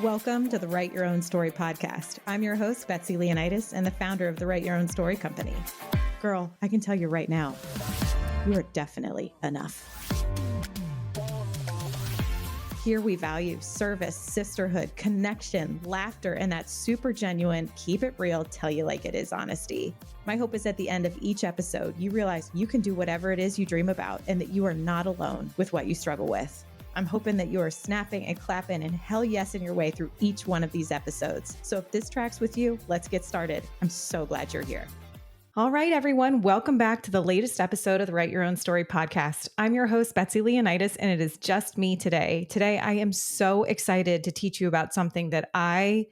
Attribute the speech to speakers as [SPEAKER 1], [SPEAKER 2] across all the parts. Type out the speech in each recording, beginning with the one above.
[SPEAKER 1] Welcome to the Write Your Own Story podcast. I'm your host, Betsy Leonidas, and the founder of the Write Your Own Story company. Girl, I can tell you right now, you are definitely enough. Here we value service, sisterhood, connection, laughter, and that super genuine, keep it real, tell you like it is honesty. My hope is at the end of each episode, you realize you can do whatever it is you dream about and that you are not alone with what you struggle with. I'm hoping that you are snapping and clapping and hell yes in your way through each one of these episodes. So if this tracks with you, let's get started. I'm so glad you're here. All right, everyone. Welcome back to the latest episode of the Write Your Own Story podcast. I'm your host, Betsy Leonidas, and it is just me today. Today, I am so excited to teach you about something that I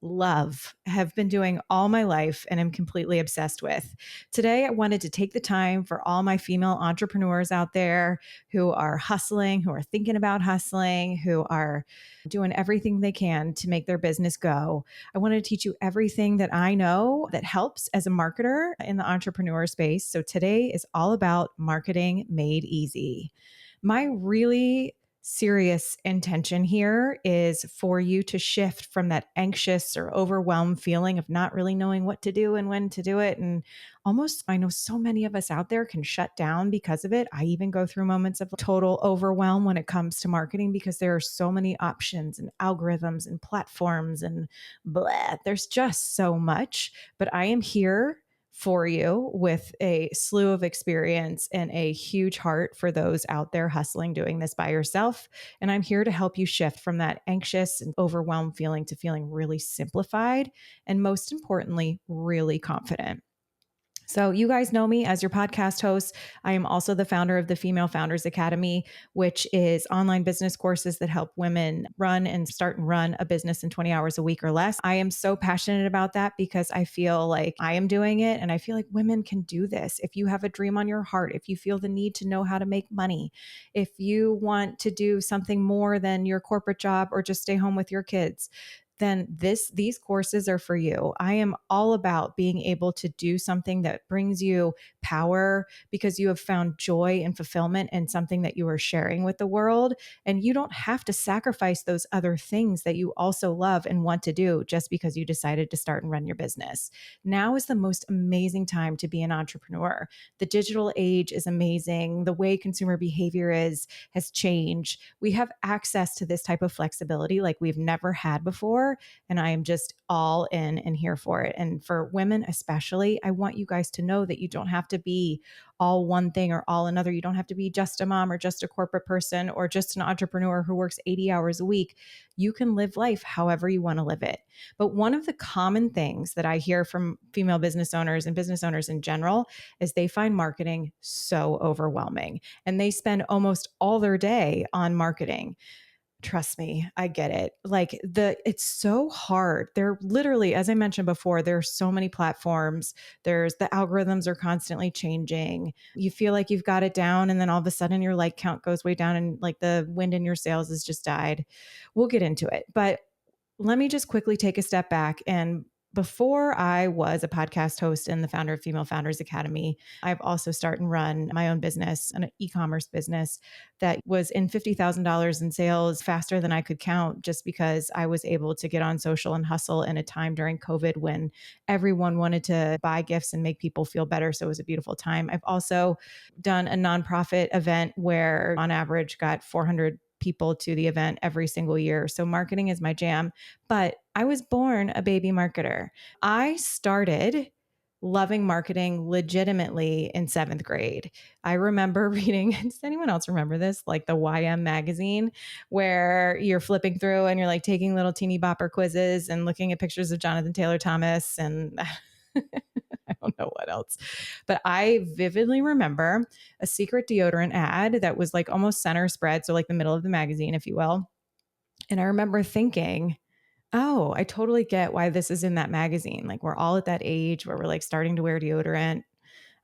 [SPEAKER 1] love, have been doing all my life, and am completely obsessed with. Today, I wanted to take the time for all my female entrepreneurs out there who are hustling, who are thinking about hustling, who are doing everything they can to make their business go. I want to teach you everything that I know that helps as a marketer in the entrepreneur space. So today is all about marketing made easy. My really serious intention here is for you to shift from that anxious or overwhelmed feeling of not really knowing what to do and when to do it. And almost, I know so many of us out there can shut down because of it. I even go through moments of total overwhelm when it comes to marketing because there are so many options and algorithms and platforms and blah. There's just so much. But I am here for you with a slew of experience and a huge heart for those out there hustling, doing this by yourself. And I'm here to help you shift from that anxious and overwhelmed feeling to feeling really simplified and, most importantly, really confident. So you guys know me as your podcast host. I am also the founder of the Female Founders Academy, which is online business courses that help women run and start and run a business in 20 hours a week or less. I am so passionate about that because I feel like I am doing it and I feel like women can do this. If you have a dream on your heart, if you feel the need to know how to make money, if you want to do something more than your corporate job or just stay home with your kids, then these courses are for you. I am all about being able to do something that brings you power because you have found joy and fulfillment in something that you are sharing with the world. And you don't have to sacrifice those other things that you also love and want to do just because you decided to start and run your business. Now is the most amazing time to be an entrepreneur. The digital age is amazing. The way consumer behavior has changed. We have access to this type of flexibility like we've never had before. And I am just all in and here for it. And for women especially, I want you guys to know that you don't have to be all one thing or all another. You don't have to be just a mom or just a corporate person or just an entrepreneur who works 80 hours a week. You can live life however you want to live it. But one of the common things that I hear from female business owners and business owners in general is they find marketing so overwhelming and they spend almost all their day on marketing. Trust me, I get it. It's so hard. There literally, as I mentioned before, there are so many platforms. The algorithms are constantly changing. You feel like you've got it down and then all of a sudden your like count goes way down and like the wind in your sails has just died. We'll get into it. But let me just quickly take a step back. And before I was a podcast host and the founder of Female Founders Academy, I've also started and run my own business, an e-commerce business that was in $50,000 in sales faster than I could count just because I was able to get on social and hustle in a time during COVID when everyone wanted to buy gifts and make people feel better. So it was a beautiful time. I've also done a nonprofit event where on average got 400 people to the event every single year. So marketing is my jam, but I was born a baby marketer. I started loving marketing legitimately in 7th grade. I remember reading, does anyone else remember this? Like the YM magazine, where you're flipping through and you're like taking little teeny bopper quizzes and looking at pictures of Jonathan Taylor Thomas and I don't know what else. But I vividly remember a secret deodorant ad that was like almost center spread. So like the middle of the magazine, if you will. And I remember thinking, oh, I totally get why this is in that magazine. Like we're all at that age where we're like starting to wear deodorant.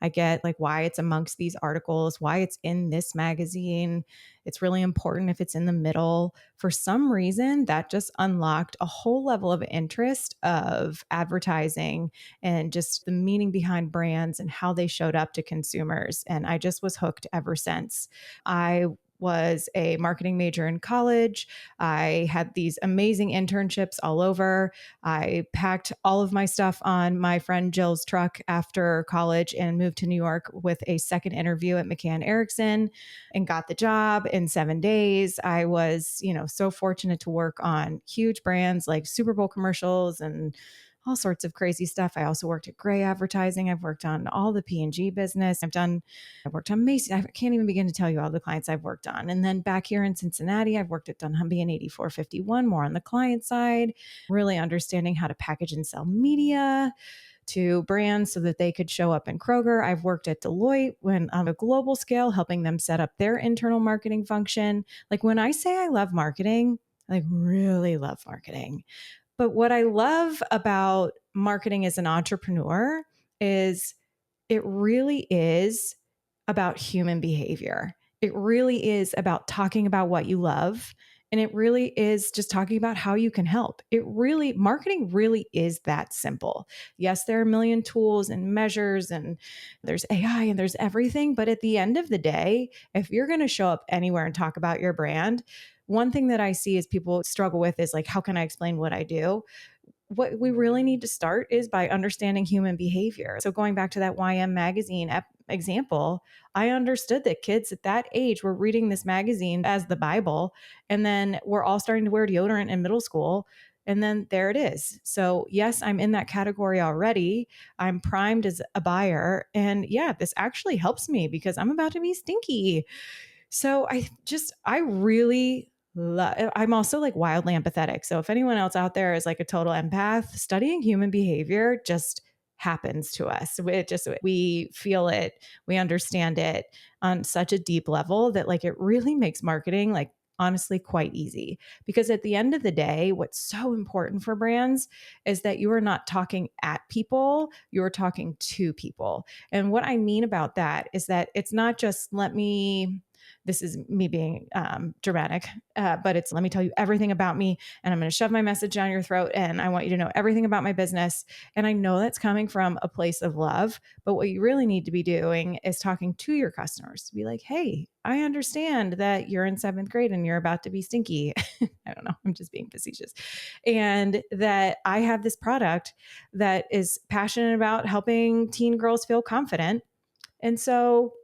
[SPEAKER 1] I get like why it's amongst these articles, why it's in this magazine. It's really important if it's in the middle. For some reason, that just unlocked a whole level of interest of advertising and just the meaning behind brands and how they showed up to consumers. And I just was hooked ever since. I was a marketing major in college. I had these amazing internships all over. I packed all of my stuff on my friend Jill's truck after college and moved to New York with a second interview at McCann Erickson and got the job in 7 days. I was, so fortunate to work on huge brands like Super Bowl commercials and all sorts of crazy stuff. I also worked at Gray Advertising. I've worked on all the P&G business. I've worked on Macy. I can't even begin to tell you all the clients I've worked on. And then back here in Cincinnati, I've worked at dunnhumby and 8451, more on the client side, really understanding how to package and sell media to brands so that they could show up in Kroger. I've worked at Deloitte when on a global scale, helping them set up their internal marketing function. Like when I say I love marketing, I like really love marketing. But what I love about marketing as an entrepreneur is it really is about human behavior. It really is about talking about what you love. And it really is just talking about how you can help. Marketing really is that simple. Yes, there are a million tools and measures, and there's AI and there's everything. But at the end of the day, if you're going to show up anywhere and talk about your brand, one thing that I see is people struggle with is like, how can I explain what I do? What we really need to start is by understanding human behavior. So going back to that YM magazine example, I understood that kids at that age were reading this magazine as the Bible, and then we're all starting to wear deodorant in middle school. And then there it is. So yes, I'm in that category already. I'm primed as a buyer. And yeah, this actually helps me because I'm about to be stinky. So I really love, I'm also like wildly empathetic. So if anyone else out there is like a total empath, studying human behavior just happens to us. We feel it, we understand it on such a deep level that like it really makes marketing like honestly quite easy. Because at the end of the day, what's so important for brands is that you are not talking at people, you're talking to people. And what I mean about that is that it's not just this is me being dramatic, but it's let me tell you everything about me, and I'm going to shove my message down your throat, and I want you to know everything about my business. And I know that's coming from a place of love, but what you really need to be doing is talking to your customers to be like, hey, I understand that you're in seventh grade and you're about to be stinky. I don't know, I'm just being facetious. And that I have this product that is passionate about helping teen girls feel confident. And so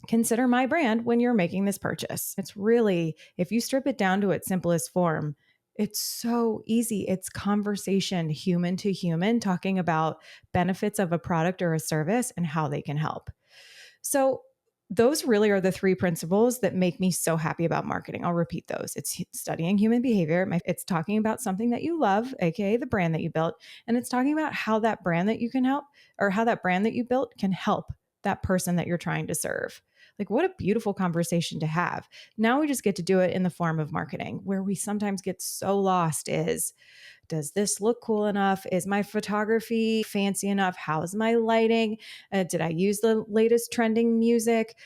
[SPEAKER 1] consider my brand when you're making this purchase. It's really, if you strip it down to its simplest form, it's so easy. It's conversation, human to human, talking about benefits of a product or a service and how they can help. So, those really are the three principles that make me so happy about marketing. I'll repeat those. It's studying human behavior. It's talking about something that you love, AKA the brand that you built. And it's talking about how that brand that you can help or how that brand that you built can help that person that you're trying to serve. Like, what a beautiful conversation to have. Now we just get to do it in the form of marketing. Where we sometimes get so lost is, does this look cool enough? Is my photography fancy enough? How's my lighting? Did I use the latest trending music?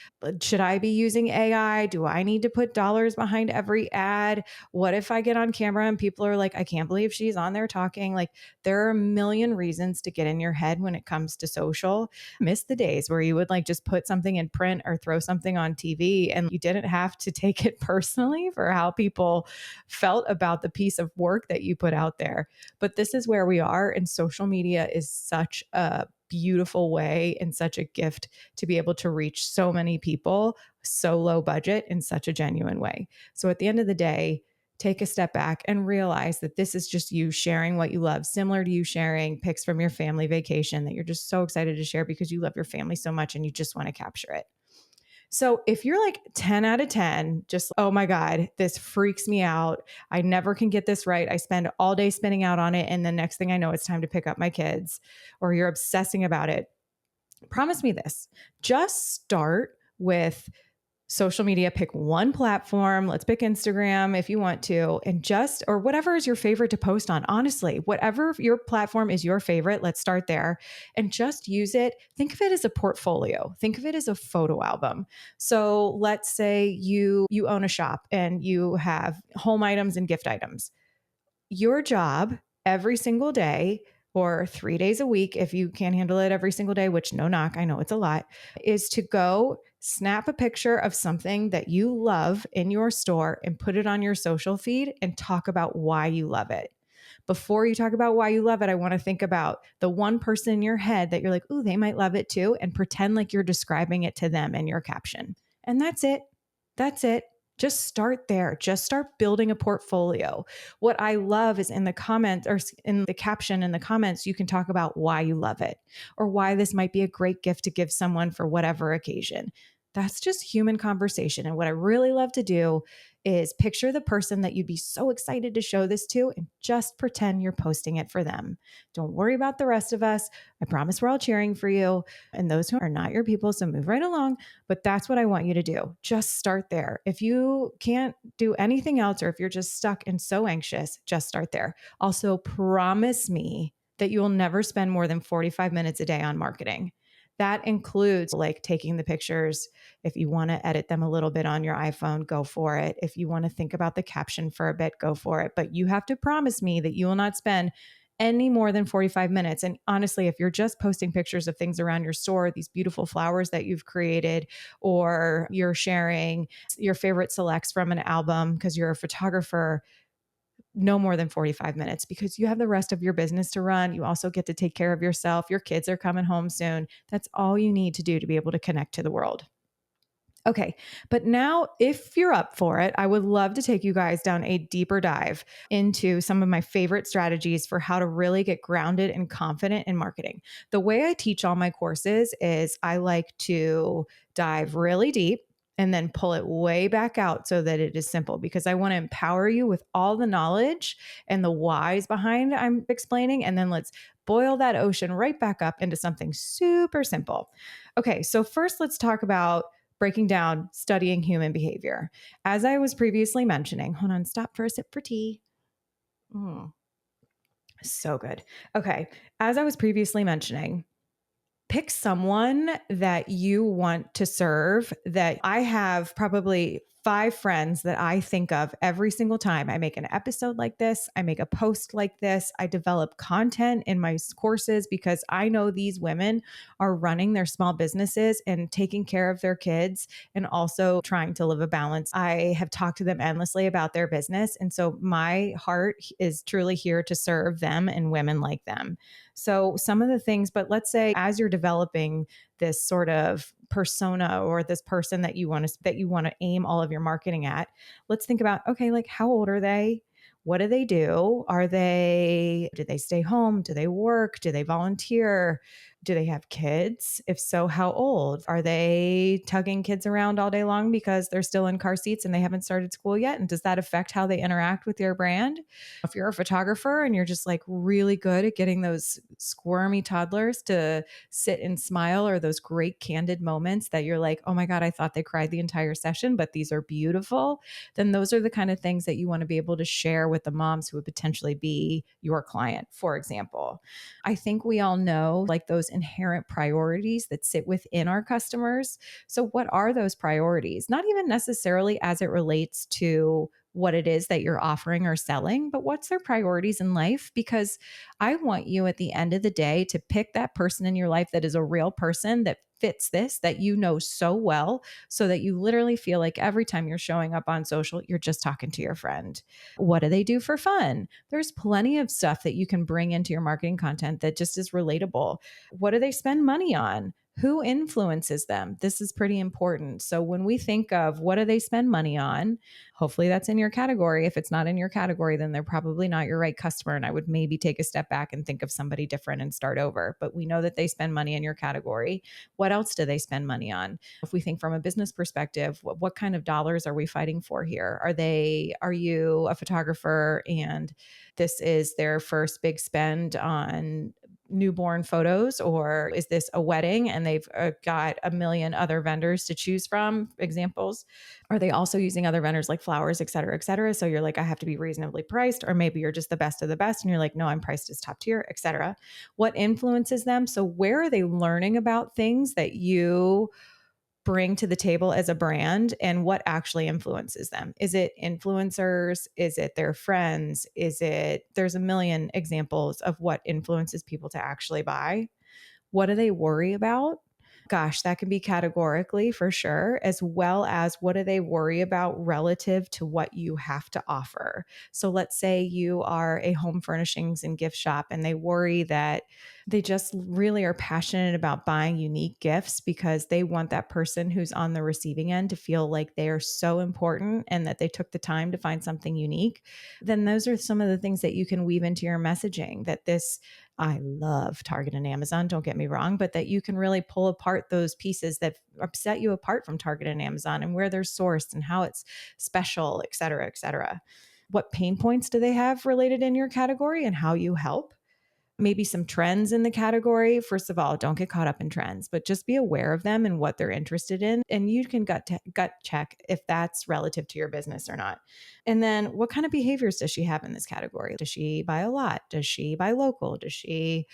[SPEAKER 1] Should I be using AI? Do I need to put dollars behind every ad? What if I get on camera and people are like, I can't believe she's on there talking? Like, there are a million reasons to get in your head when it comes to social. I miss the days where you would like just put something in print or throw something on TV and you didn't have to take it personally for how people felt about the piece of work that you put out there. But this is where we are, and social media is such a beautiful way and such a gift to be able to reach so many people so low budget in such a genuine way. So at the end of the day, take a step back and realize that this is just you sharing what you love, similar to you sharing pics from your family vacation that you're just so excited to share because you love your family so much and you just want to capture it. So if you're like 10 out of 10, just, oh my God, this freaks me out. I never can get this right. I spend all day spinning out on it. And the next thing I know, it's time to pick up my kids, or you're obsessing about it. Promise me this. Just start with social media, pick one platform. Let's pick Instagram if you want to, and or whatever is your favorite to post on. Honestly, whatever your platform is your favorite, let's start there and just use it. Think of it as a portfolio. Think of it as a photo album. So let's say you own a shop and you have home items and gift items. Your job every single day, or 3 days a week, if you can't handle it every single day, which no knock, I know it's a lot, is to go Snap a picture of something that you love in your store and put it on your social feed and talk about why you love it. Before you talk about why you love it, I want to think about the one person in your head that you're like, ooh, they might love it too, and pretend like you're describing it to them in your caption. And that's it. That's it. Just start there. Just start building a portfolio. What I love is in the comments or in the caption in the comments, you can talk about why you love it or why this might be a great gift to give someone for whatever occasion. That's just human conversation. And what I really love to do is picture the person that you'd be so excited to show this to and just pretend you're posting it for them. Don't worry about the rest of us. I promise we're all cheering for you. And those who are not your people, so move right along. But that's what I want you to do. Just start there. If you can't do anything else, or if you're just stuck and so anxious, just start there. Also, promise me that you will never spend more than 45 minutes a day on marketing. That includes like taking the pictures. If you want to edit them a little bit on your iPhone, go for it. If you want to think about the caption for a bit, go for it. But you have to promise me that you will not spend any more than 45 minutes. And honestly, if you're just posting pictures of things around your store, these beautiful flowers that you've created, or you're sharing your favorite selects from an album because you're a photographer, no more than 45 minutes because you have the rest of your business to run. You also get to take care of yourself. Your kids are coming home soon. That's all you need to do to be able to connect to the world. Okay, but now if you're up for it, I would love to take you guys down a deeper dive into some of my favorite strategies for how to really get grounded and confident in marketing. The way I teach all my courses is I like to dive really deep and then pull it way back out so that it is simple because I want to empower you with all the knowledge and the whys behind I'm explaining. And then let's boil that ocean right back up into something super simple. Okay, so first let's talk about breaking down studying human behavior. As I was previously mentioning, hold on, stop for a sip for tea. Mm, so good. Okay. As I was previously mentioning, pick someone that you want to serve. That I have probably 5 friends that I think of every single time I make an episode like this, I make a post like this, I develop content in my courses because I know these women are running their small businesses and taking care of their kids and also trying to live a balance. I have talked to them endlessly about their business. And so my heart is truly here to serve them and women like them. So some of the things, but let's say as you're developing this sort of persona or this person that you want to aim all of your marketing at, let's think about, okay, like how old are they? What do they do? Do they stay home? Do they work? Do they volunteer? Do they have kids? If so, how old? Are they tugging kids around all day long because they're still in car seats and they haven't started school yet? And does that affect how they interact with your brand? If you're a photographer and you're just like really good at getting those squirmy toddlers to sit and smile, or those great candid moments that you're like, oh my God, I thought they cried the entire session, but these are beautiful, then those are the kind of things that you want to be able to share with the moms who would potentially be your client, for example. I think we all know like those inherent priorities that sit within our customers. So, what are those priorities? Not even necessarily as it relates to what it is that you're offering or selling, but what's their priorities in life? Because I want you at the end of the day to pick that person in your life that is a real person that fits this, that you know so well, so that you literally feel like every time you're showing up on social, you're just talking to your friend. What do they do for fun? There's plenty of stuff that you can bring into your marketing content that just is relatable. What do they spend money on? Who influences them? This is pretty important. So when we think of what do they spend money on, hopefully that's in your category. If it's not in your category, then they're probably not your right customer. And I would maybe take a step back and think of somebody different and start over. But we know that they spend money in your category. What else do they spend money on? If we think from a business perspective, what kind of dollars are we fighting for here? Are you a photographer and this is their first big spend on newborn photos, or is this a wedding and they've got a million other vendors to choose from? Examples. Are they also using other vendors like flowers, et cetera, et cetera? So you're like, I have to be reasonably priced, or maybe you're just the best of the best and you're like, no, I'm priced as top tier, et cetera. What influences them? So where are they learning about things that you bring to the table as a brand, and what actually influences them? Is it influencers? Is it their friends? There's a million examples of what influences people to actually buy. What do they worry about? Gosh, that can be categorically for sure, as well as what do they worry about relative to what you have to offer. So let's say you are a home furnishings and gift shop and they worry that they just really are passionate about buying unique gifts because they want that person who's on the receiving end to feel like they are so important and that they took the time to find something unique. Then those are some of the things that you can weave into your messaging, that this, I love Target and Amazon, don't get me wrong, but that you can really pull apart those pieces that set you apart from Target and Amazon and where they're sourced and how it's special, et cetera, et cetera. What pain points do they have related in your category and how you help? Maybe some trends in the category. First of all, don't get caught up in trends, but just be aware of them and what they're interested in. And you can gut check if that's relative to your business or not. And then what kind of behaviors does she have in this category? Does she buy a lot? Does she buy local? Does she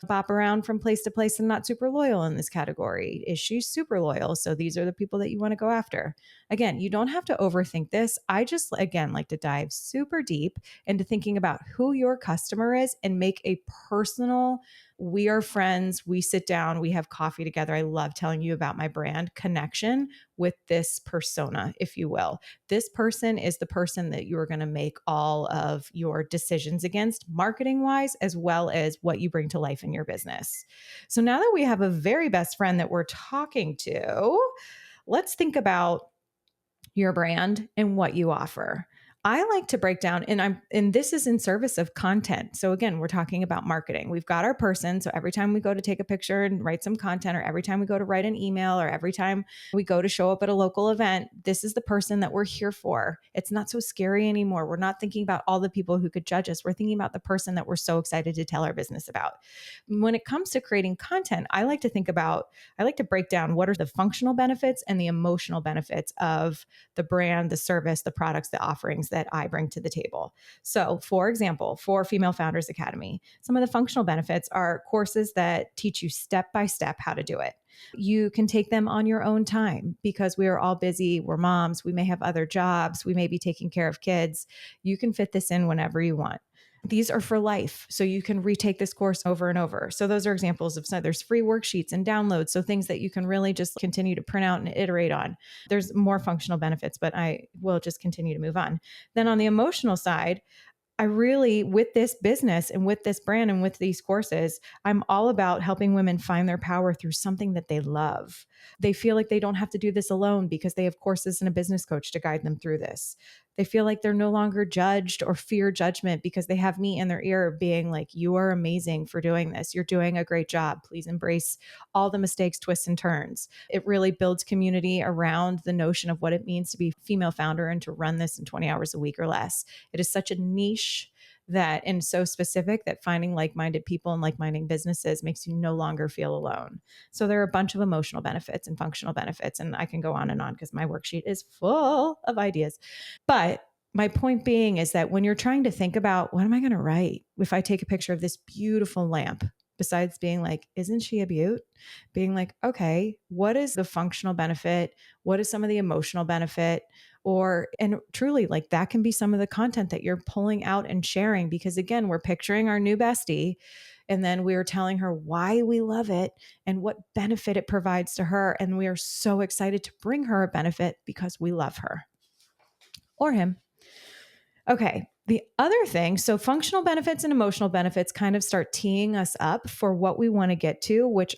[SPEAKER 1] bop around from place to place and not super loyal in this category? Is she super loyal? So these are the people that you want to go after. Again, you don't have to overthink this. I just, again, like to dive super deep into thinking about who your customer is and make a personal, we are friends, we sit down, we have coffee together. I love telling you about my brand connection with this persona, if you will. This person is the person that you are going to make all of your decisions against, marketing wise, as well as what you bring to life in your business. So now that we have a very best friend that we're talking to, let's think about your brand and what you offer. I like to break down, and this is in service of content. So again, we're talking about marketing. We've got our person. So every time we go to take a picture and write some content, or every time we go to write an email, or every time we go to show up at a local event, this is the person that we're here for. It's not so scary anymore. We're not thinking about all the people who could judge us. We're thinking about the person that we're so excited to tell our business about. When it comes to creating content, I like to break down what are the functional benefits and the emotional benefits of the brand, the service, the products, the offerings that I bring to the table. So, for example, for Female Founders Academy, some of the functional benefits are courses that teach you step by step how to do it. You can take them on your own time because we are all busy. We're moms. We may have other jobs. We may be taking care of kids. You can fit this in whenever you want. These are for life. So you can retake this course over and over. So those are examples of, so there's free worksheets and downloads. So things that you can really just continue to print out and iterate on. There's more functional benefits, but I will just continue to move on. Then on the emotional side, I really, with this business and with this brand and with these courses, I'm all about helping women find their power through something that they love. They feel like they don't have to do this alone because they have courses and a business coach to guide them through this. They feel like they're no longer judged or fear judgment because they have me in their ear being like, you are amazing for doing this. You're doing a great job. Please embrace all the mistakes, twists, and turns. It really builds community around the notion of what it means to be a female founder and to run this in 20 hours a week or less. It is such a niche that, and so specific, that finding like-minded people and like-minded businesses makes you no longer feel alone. So there are a bunch of emotional benefits and functional benefits, and I can go on because my worksheet is full of ideas. But my point being is that when you're trying to think about what am I going to write if I take a picture of this beautiful lamp, besides being like, isn't she a beaut? Being like, okay, what is the functional benefit? What is some of the emotional benefit? And truly, like, that can be some of the content that you're pulling out and sharing, because again, we're picturing our new bestie and then we are telling her why we love it and what benefit it provides to her. And we are so excited to bring her a benefit because we love her or him. Okay. The other thing, so functional benefits and emotional benefits kind of start teeing us up for what we want to get to, which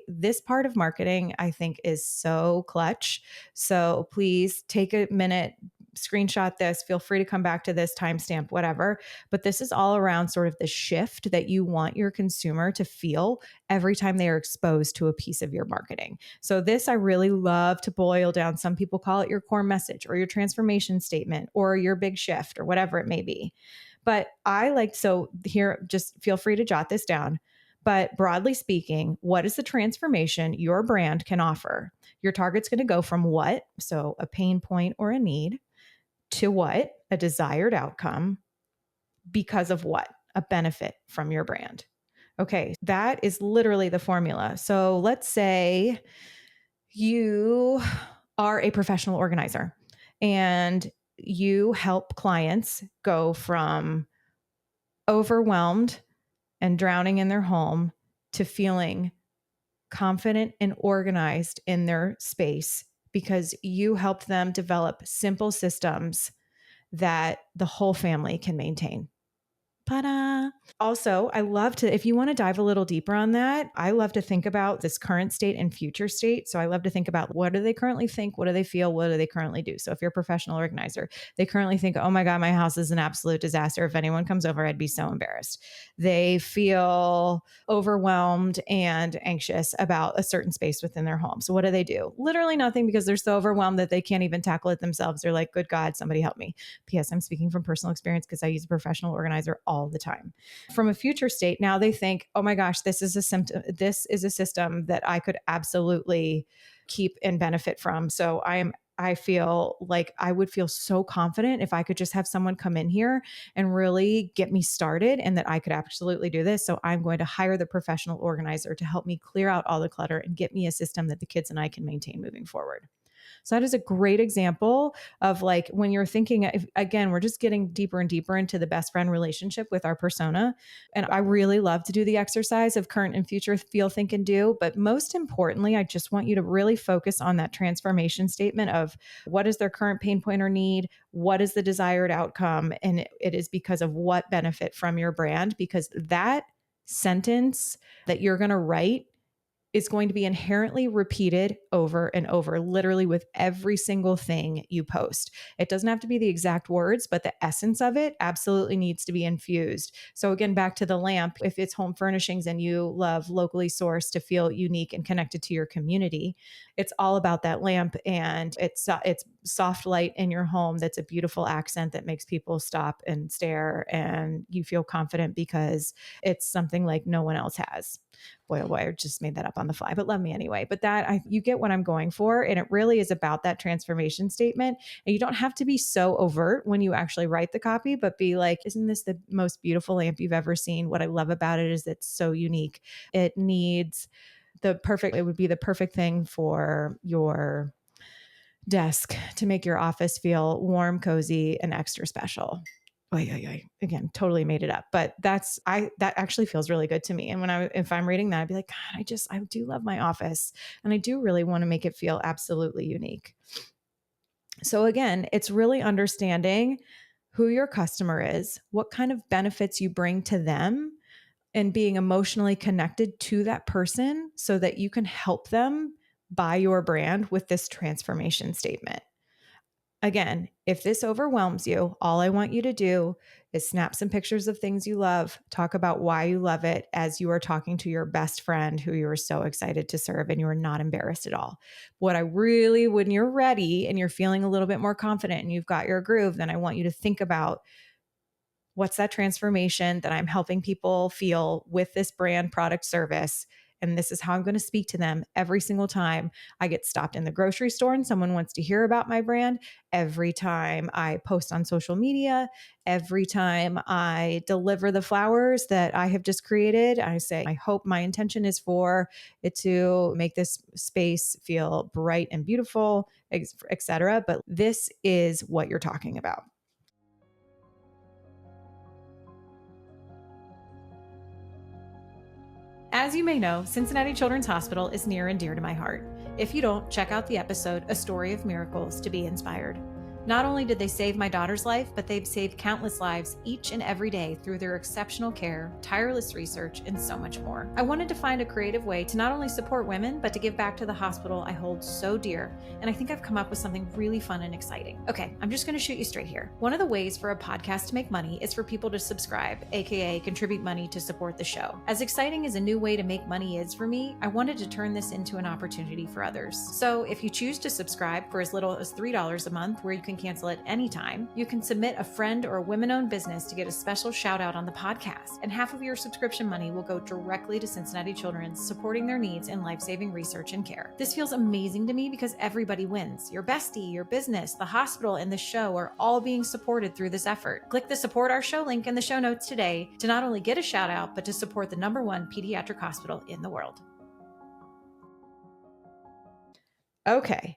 [SPEAKER 1] this part of marketing, I think, is so clutch. So please take a minute, screenshot this, feel free to come back to this timestamp, whatever. But this is all around sort of the shift that you want your consumer to feel every time they are exposed to a piece of your marketing. So this, I really love to boil down. Some people call it your core message or your transformation statement or your big shift or whatever it may be. But so here, just feel free to jot this down. But broadly speaking, what is the transformation your brand can offer? Your target's going to go from what, so a pain point or a need, to what, a desired outcome, because of what, a benefit from your brand. Okay, that is literally the formula. So let's say you are a professional organizer and you help clients go from overwhelmed and drowning in their home to feeling confident and organized in their space because you helped them develop simple systems that the whole family can maintain. Ta-da. Also, I love to, if you want to dive a little deeper on that, I love to think about this current state and future state. So I love to think about what do they currently think? What do they feel? What do they currently do? So if you're a professional organizer, they currently think, oh my God, my house is an absolute disaster. If anyone comes over, I'd be so embarrassed. They feel overwhelmed and anxious about a certain space within their home. So what do? Literally nothing, because they're so overwhelmed that they can't even tackle it themselves. They're like, good God, somebody help me. P.S. I'm speaking from personal experience because I use a professional organizer all the time. From a future state, now they think, oh my gosh, this is a symptom. This is a system that I could absolutely keep and benefit from. So I feel like I would feel so confident if I could just have someone come in here and really get me started, and that I could absolutely do this. So I'm going to hire the professional organizer to help me clear out all the clutter and get me a system that the kids and I can maintain moving forward. So that is a great example of like when you're thinking, again, we're just getting deeper and deeper into the best friend relationship with our persona. And I really love to do the exercise of current and future feel, think, and do. But most importantly, I just want you to really focus on that transformation statement of what is their current pain point or need? What is the desired outcome? And it is because of what benefit from your brand, because that sentence that you're going to write is going to be inherently repeated over and over, literally with every single thing you post. It doesn't have to be the exact words, but the essence of it absolutely needs to be infused. So again, back to the lamp, if it's home furnishings and you love locally sourced to feel unique and connected to your community, it's all about that lamp, and it's soft light in your home that's a beautiful accent that makes people stop and stare, and you feel confident because it's something like no one else has. Boy, oh boy, I just made that up on the fly, but love me anyway. But you get what I'm going for. And it really is about that transformation statement. And you don't have to be so overt when you actually write the copy, but be like, isn't this the most beautiful lamp you've ever seen? What I love about it is it's so unique. It would be the perfect thing for your desk to make your office feel warm, cozy, and extra special. Again, totally made it up, but that actually feels really good to me. And if I'm reading that, I'd be like, God, I do love my office, and I do really want to make it feel absolutely unique. So again, it's really understanding who your customer is, what kind of benefits you bring to them, and being emotionally connected to that person so that you can help them buy your brand with this transformation statement. Again, if this overwhelms you, all I want you to do is snap some pictures of things you love, talk about why you love it as you are talking to your best friend who you are so excited to serve, and you are not embarrassed at all. When you're ready and you're feeling a little bit more confident and you've got your groove, then I want you to think about, what's that transformation that I'm helping people feel with this brand, product, service? And this is how I'm going to speak to them every single time I get stopped in the grocery store and someone wants to hear about my brand, every time I post on social media, every time I deliver the flowers that I have just created. I say, I hope my intention is for it to make this space feel bright and beautiful, etc. But this is what you're talking about. As you may know, Cincinnati Children's Hospital is near and dear to my heart. If you don't, check out the episode, A Story of Miracles, to be inspired. Not only did they save my daughter's life, but they've saved countless lives each and every day through their exceptional care, tireless research, and so much more. I wanted to find a creative way to not only support women, but to give back to the hospital I hold so dear, and I think I've come up with something really fun and exciting. Okay, I'm just going to shoot you straight here. One of the ways for a podcast to make money is for people to subscribe, aka contribute money to support the show. As exciting as a new way to make money is for me, I wanted to turn this into an opportunity for others. So if you choose to subscribe for as little as $3 a month, where you can cancel at any time, you can submit a friend or a women-owned business to get a special shout out on the podcast, and half of your subscription money will go directly to Cincinnati Children's, supporting their needs in life-saving research and care. This feels amazing to me because everybody wins. Your bestie, your business, the hospital, and the show are all being supported through this effort. Click the support our show link in the show notes today to not only get a shout out, but to support the #1 pediatric hospital in the world. Okay.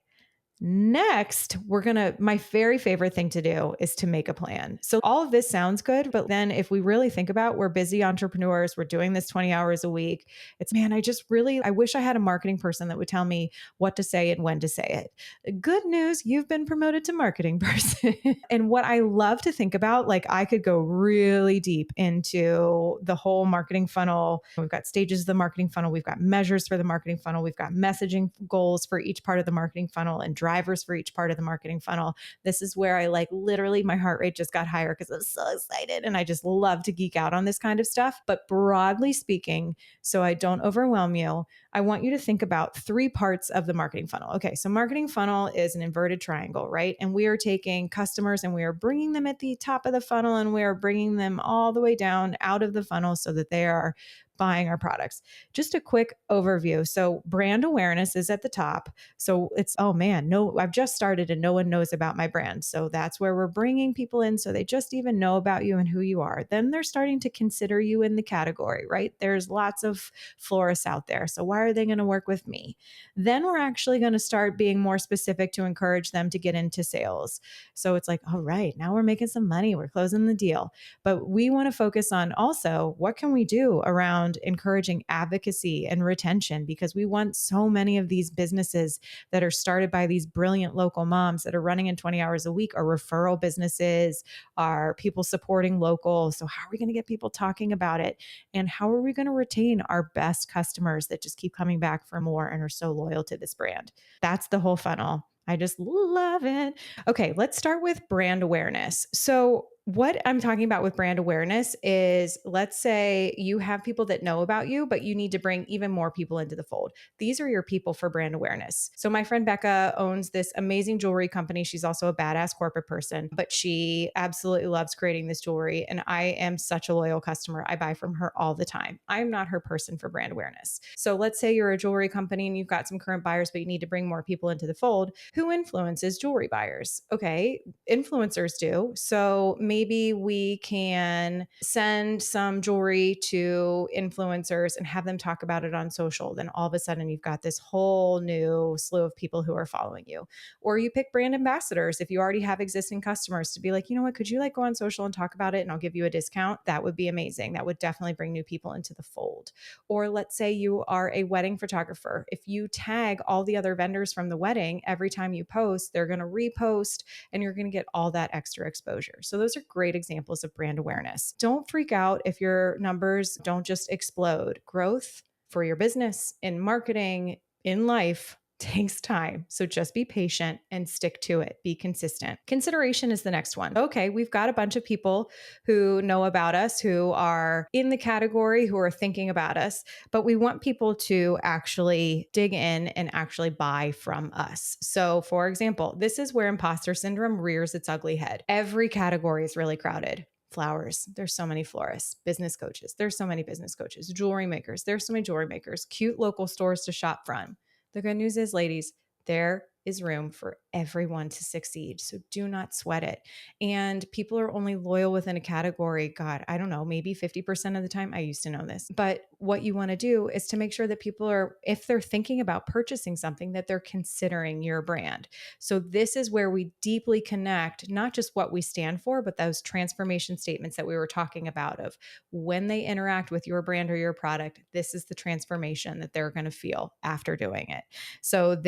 [SPEAKER 1] Next, my very favorite thing to do is to make a plan. So, all of this sounds good, but then if we really think about, we're busy entrepreneurs, we're doing this 20 hours a week. Man, I wish I had a marketing person that would tell me what to say and when to say it. Good news, you've been promoted to marketing person. And what I love to think about, like I could go really deep into the whole marketing funnel. We've got stages of the marketing funnel, we've got measures for the marketing funnel, we've got messaging goals for each part of the marketing funnel and drivers for each part of the marketing funnel. This is where I like literally my heart rate just got higher because I'm so excited and I just love to geek out on this kind of stuff. But broadly speaking, so I don't overwhelm you, I want you to think about three parts of the marketing funnel. Okay, so marketing funnel is an inverted triangle, right? And we are taking customers and we are bringing them at the top of the funnel and we are bringing them all the way down out of the funnel so that they are buying our products. Just a quick overview. So brand awareness is at the top. So it's, oh man, no, I've just started and no one knows about my brand. So that's where we're bringing people in. So they just even know about you and who you are. Then they're starting to consider you in the category, right? There's lots of florists out there. So why are they going to work with me? Then we're actually going to start being more specific to encourage them to get into sales. So it's like, all right, now we're making some money. We're closing the deal. But we want to focus on also what can we do around encouraging advocacy and retention, because we want so many of these businesses that are started by these brilliant local moms that are running in 20 hours a week are referral businesses, are people supporting local. So how are we going to get people talking about it? And how are we going to retain our best customers that just keep coming back for more and are so loyal to this brand? That's the whole funnel. I just love it. Okay, let's start with brand awareness. So, what I'm talking about with brand awareness is, let's say you have people that know about you, but you need to bring even more people into the fold. These are your people for brand awareness. So, my friend Becca owns this amazing jewelry company. She's also a badass corporate person, but she absolutely loves creating this jewelry. And I am such a loyal customer. I buy from her all the time. I'm not her person for brand awareness. So, let's say you're a jewelry company and you've got some current buyers, but you need to bring more people into the fold. Who influences jewelry buyers? Okay, influencers do. So maybe we can send some jewelry to influencers and have them talk about it on social. Then all of a sudden you've got this whole new slew of people who are following you. Or you pick brand ambassadors if you already have existing customers to be like, you know what, could you like go on social and talk about it and I'll give you a discount? That would be amazing. That would definitely bring new people into the fold. Or let's say you are a wedding photographer. If you tag all the other vendors from the wedding, every time you post, they're going to repost and you're going to get all that extra exposure. So those are great examples of brand awareness. Don't freak out if your numbers don't just explode. Growth for your business, in marketing, in life, takes time. So just be patient and stick to it. Be consistent. Consideration is the next one. Okay, we've got a bunch of people who know about us, who are in the category, who are thinking about us, but we want people to actually dig in and actually buy from us. So, for example, this is where imposter syndrome rears its ugly head. Every category is really crowded. Flowers, there's so many florists. Business coaches, there's so many business coaches. Jewelry makers, there's so many jewelry makers. Cute local stores to shop from. The good news is, ladies, there is room for everyone to succeed. So do not sweat it. And people are only loyal within a category. God, I don't know, maybe 50% of the time. I used to know this. But what you want to do is to make sure that people are, if they're thinking about purchasing something, that they're considering your brand. So this is where we deeply connect, not just what we stand for, but those transformation statements that we were talking about of when they interact with your brand or your product, this is the transformation that they're going to feel after doing it. So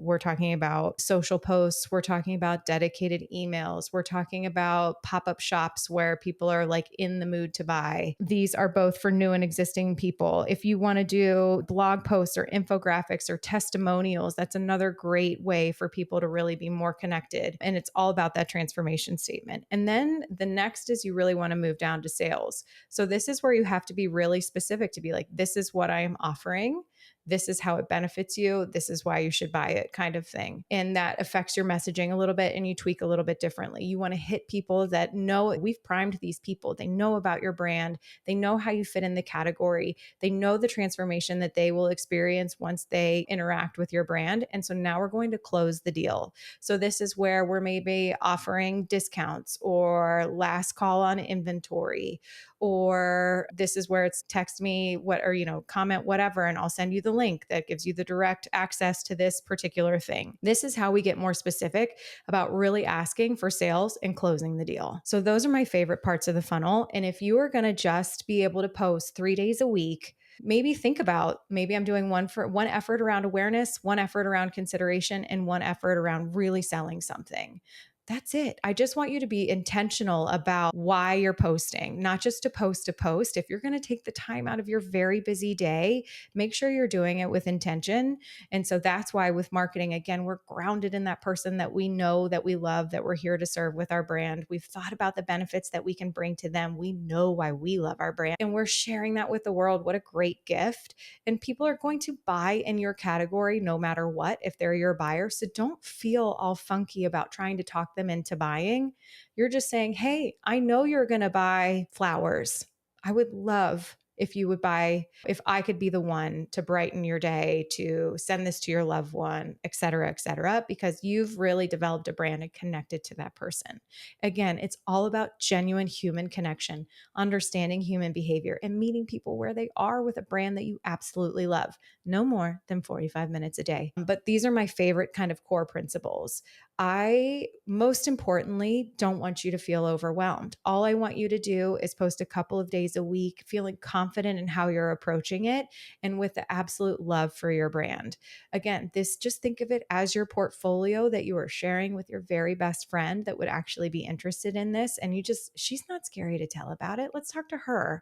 [SPEAKER 1] we're talking about social posts, we're talking about dedicated emails, we're talking about pop-up shops where people are like in the mood to buy. These are both for new and existing people. If you want to do blog posts or infographics or testimonials, that's another great way for people to really be more connected. And it's all about that transformation statement. And then the next is you really want to move down to sales. So this is where you have to be really specific to be like, this is what I am offering. This is how it benefits you. This is why you should buy it, kind of thing. And that affects your messaging a little bit and you tweak a little bit differently. You want to hit people that know, we've primed these people. They know about your brand. They know how you fit in the category. They know the transformation that they will experience once they interact with your brand. And so now we're going to close the deal. So this is where we're maybe offering discounts or last call on inventory, or this is where it's text me what, or, comment whatever, and I'll send you send you the link that gives you the direct access to this particular thing. This is how we get more specific about really asking for sales and closing the deal. So those are my favorite parts of the funnel. And if you are going to just be able to post 3 days a week, maybe think about, maybe I'm doing one effort around awareness, one effort around consideration, and one effort around really selling something. That's it. I just want you to be intentional about why you're posting, not just to post. If you're going to take the time out of your very busy day, make sure you're doing it with intention. And so that's why with marketing, again, we're grounded in that person that we know, that we love, that we're here to serve with our brand. We've thought about the benefits that we can bring to them. We know why we love our brand, and we're sharing that with the world. What a great gift. And people are going to buy in your category no matter what, if they're your buyer. So don't feel all funky about trying to talk them into buying. You're just saying, hey, I know you're going to buy flowers. I would love if you would buy, if I could be the one to brighten your day, to send this to your loved one, et cetera, because you've really developed a brand and connected to that person. Again, it's all about genuine human connection, understanding human behavior, and meeting people where they are with a brand that you absolutely love. No more than 45 minutes a day. But these are my favorite kind of core principles. I, most importantly, don't want you to feel overwhelmed. All I want you to do is post a couple of days a week, feeling confident in how you're approaching it and with the absolute love for your brand. Again, just think of it as your portfolio that you are sharing with your very best friend that would actually be interested in this. And she's not scary to tell about it. Let's talk to her.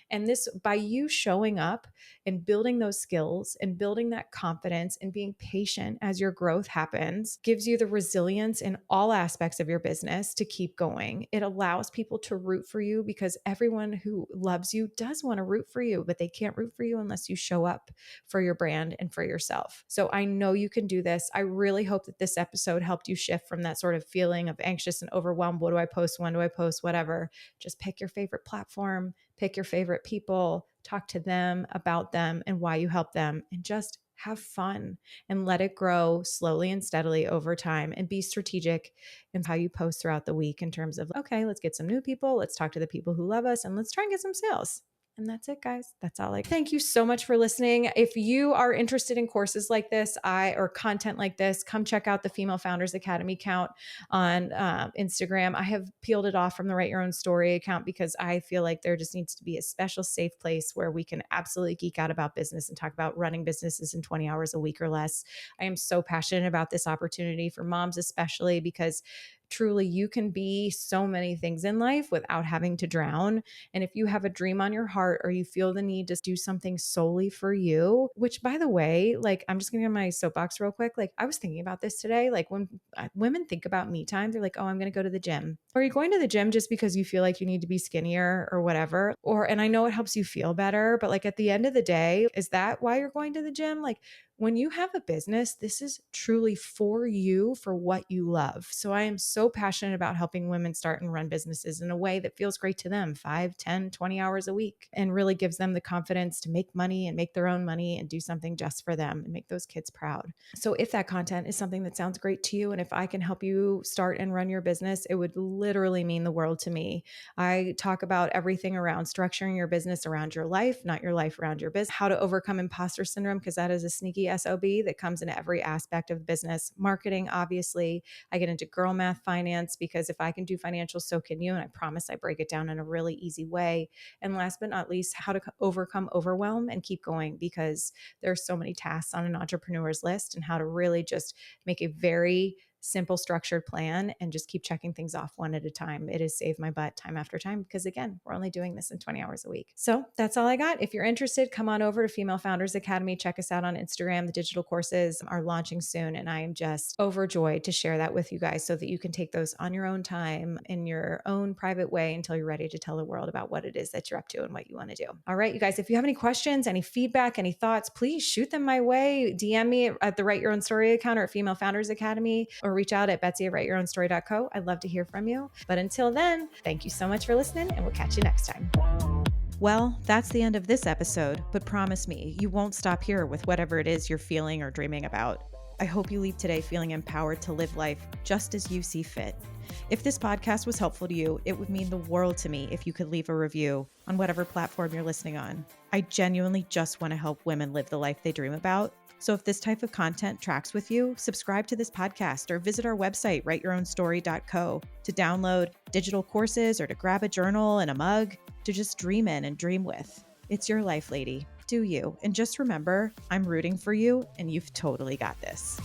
[SPEAKER 1] And this, by you showing up and building those skills and building that confidence and being patient as your growth happens, gives you the resilience in all aspects of your business to keep going. It allows people to root for you, because everyone who loves you does want to root for you, but they can't root for you unless you show up for your brand and for yourself. So I know you can do this. I really hope that this episode helped you shift from that sort of feeling of anxious and overwhelmed. What do I post? When do I post? Whatever. Just pick your favorite platform, pick your favorite people, talk to them about them and why you help them, and just have fun and let it grow slowly and steadily over time, and be strategic in how you post throughout the week in terms of, okay, let's get some new people, let's talk to the people who love us, and let's try and get some sales. And that's it, guys. That's all. Thank you so much for listening. If you are interested in courses like this, or content like this, come check out the Female Founders Academy account on Instagram. I have peeled it off from the Write Your Own Story account because I feel like there just needs to be a special safe place where we can absolutely geek out about business and talk about running businesses in 20 hours a week or less. I am so passionate about this opportunity for moms, especially because truly you can be so many things in life without having to drown. And if you have a dream on your heart, or you feel the need to do something solely for you, which, by the way, I'm just going to get my soapbox real quick. I was thinking about this today. When women think about me time, they're like, oh, I'm going to go to the gym. Are you going to the gym just because you feel like you need to be skinnier or whatever? And I know it helps you feel better, but at the end of the day, is that why you're going to the gym? When you have a business, this is truly for you, for what you love. So I am so passionate about helping women start and run businesses in a way that feels great to them, 5, 10, 20 hours a week, and really gives them the confidence to make money and make their own money and do something just for them and make those kids proud. So if that content is something that sounds great to you, and if I can help you start and run your business, it would literally mean the world to me. I talk about everything around structuring your business around your life, not your life around your business, how to overcome imposter syndrome, because that is a sneaky SOB that comes in every aspect of business. Marketing, obviously. I get into girl math finance, because if I can do financials, so can you. And I promise I break it down in a really easy way. And last but not least, how to overcome overwhelm and keep going, because there's so many tasks on an entrepreneur's list, and how to really just make a very simple, structured plan and just keep checking things off one at a time. It has saved my butt time after time, because again, we're only doing this in 20 hours a week. So that's all I got. If you're interested, come on over to Female Founders Academy. Check us out on Instagram. The digital courses are launching soon, and I am just overjoyed to share that with you guys so that you can take those on your own time in your own private way until you're ready to tell the world about what it is that you're up to and what you want to do. All right, you guys, if you have any questions, any feedback, any thoughts, please shoot them my way. DM me at the Write Your Own Story account or at Female Founders Academy, or reach out at Betsy@writeyourownstory.co. I'd love to hear from you. But until then, thank you so much for listening, and we'll catch you next time. Well, that's the end of this episode, but promise me, you won't stop here with whatever it is you're feeling or dreaming about. I hope you leave today feeling empowered to live life just as you see fit. If this podcast was helpful to you, it would mean the world to me if you could leave a review on whatever platform you're listening on. I genuinely just want to help women live the life they dream about. So if this type of content tracks with you, subscribe to this podcast or visit our website, writeyourownsstory.co, to download digital courses or to grab a journal and a mug to just dream in and dream with. It's your life, lady. Do you. And just remember, I'm rooting for you and you've totally got this.